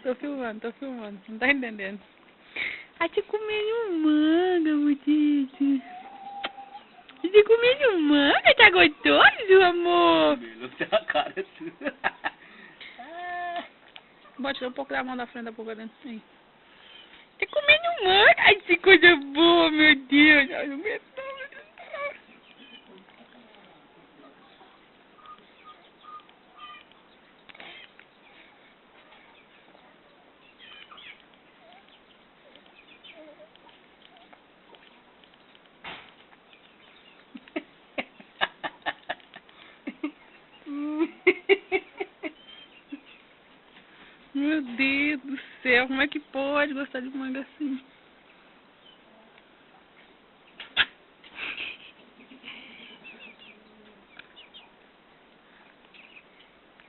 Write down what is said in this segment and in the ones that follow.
Tô filmando. Não tá entendendo. A te comendo manga, Mutite. Você comendo manga? Tá gostoso, amor? Não tem a cara sua. Bota um pouco da mão da frente da boca dentro. Aí. Tá comendo manga? Ai, que coisa boa, meu Deus. Ai, não aguento. Meu Deus do céu, como é que pode gostar de manga assim?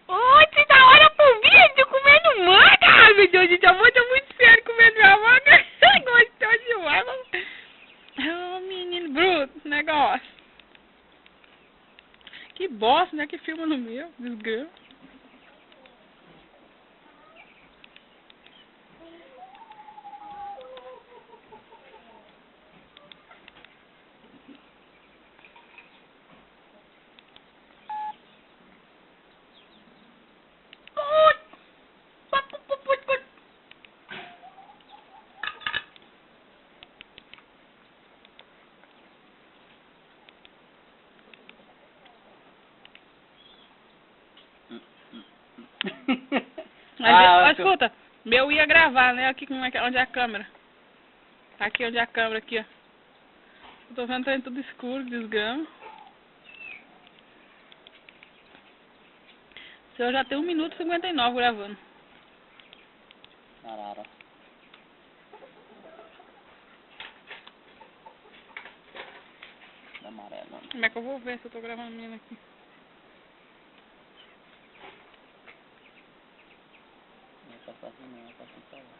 Oi, você tá olhando pro vídeo comendo manga? Ai, meu Deus do céu, amor, tá muito sério comendo minha manga. Gostou demais, mano. Ô, menino bruto, negócio. Que bosta, né? Que filma no meu, desgrama. Mas, escuta, meu ia gravar, né? Aqui como é que, onde é a câmera. Aqui onde é a câmera, aqui, ó. Eu tô vendo que tá tudo escuro, desgrama. Se eu já tenho 1 minuto e 59 gravando. Arara. Amarelo. Como é que eu vou ver se eu tô gravando a minha aqui? Não tá fácil não, tá sem falar.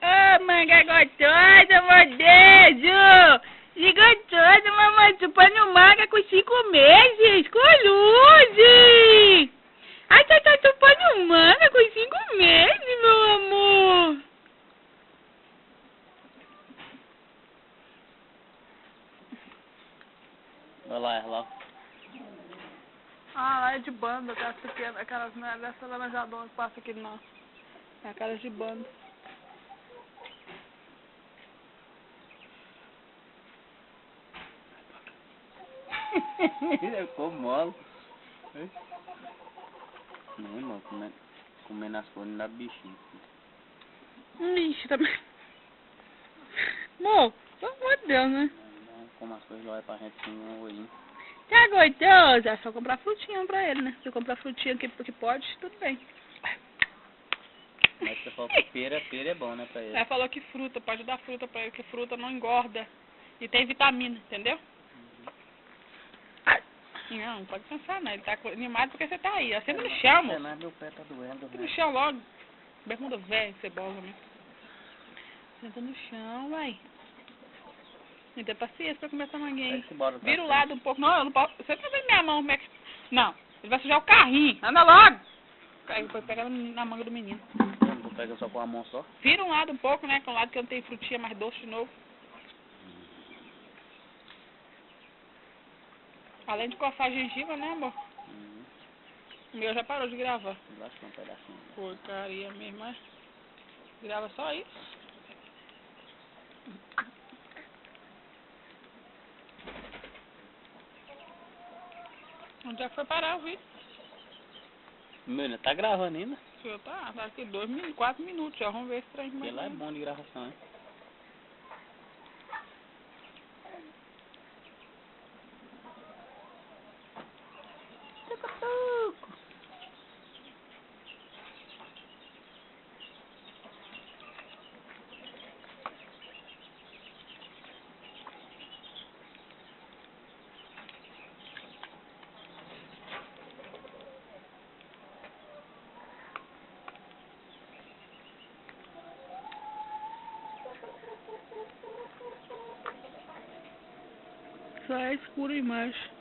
Ô, manga gostosa, meu Deus! Que gostosa, mamãe, chupando manga com 5 meses, com luz! Ai, tá chupando manga com 5 meses, meu amor! Vai lá, lá. Ah, lá é de banda, aquelas pequenas, aquelas, não é dessa laranjadona que passa aqui não. É aquelas de banda. Ficou mole. Não, irmão, comendo as coisas não dá bichinho. Ixi, também. Amor, pelo amor de Deus, né? Não, como as coisas lá é pra gente sem um olhinho. Tá gostoso? É só comprar frutinha pra ele, né? Se comprar frutinha que pode, tudo bem. Mas você falou que pera é bom, né, pra ele. Ela falou que fruta, pode dar fruta pra ele, que fruta não engorda. E tem vitamina, entendeu? Não pode pensar não, ele tá animado porque você tá aí. Ó. Senta no chão, moço. Não, meu pé tá doendo. Senta no chão logo. Bermuda velha, cebola, né? Senta no chão, vai. Me dê paciência pra comer essa manguinha aí. Vira o lado um pouco. Não, eu não posso. Você tá vendo minha mão, como é que... Não, ele vai sujar o carrinho. Anda logo. Aí foi pegar na manga do menino. Não pega só com a mão só? Vira um lado um pouco, né? Com o lado que eu não tenho frutinha mais doce de novo. Além de coçar a gengiva, né, amor? O meu já parou de gravar. Lasca um pedacinho. Porcaria mesmo, mas... Grava só isso. Onde é que foi parar o vídeo? Meu, tá gravando ainda? Eu tá aqui 4 minutos já. Vamos ver esse trem. Porque lá é bom de gravação, hein? Só é escuro a imagem.